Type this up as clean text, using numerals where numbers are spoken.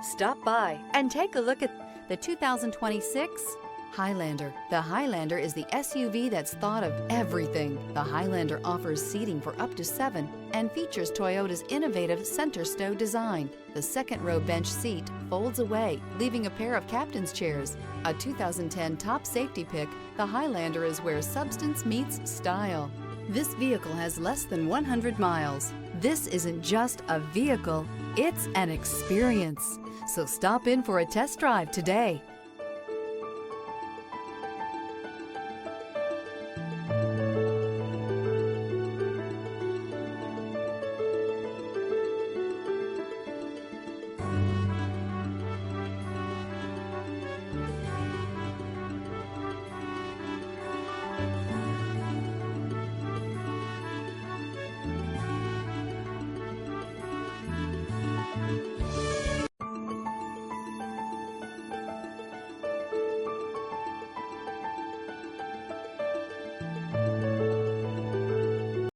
Stop by and take a look at the 2026 Highlander. The Highlander is the SUV that's thought of everything. The Highlander offers seating for up to 7 and features Toyota's innovative center stow design. The second row bench seat folds away, leaving a pair of captain's chairs. A 2010 top safety pick, the Highlander is where substance meets style. This vehicle has less than 100 miles. This isn't just a vehicle, it's an experience. So stop in for a test drive today.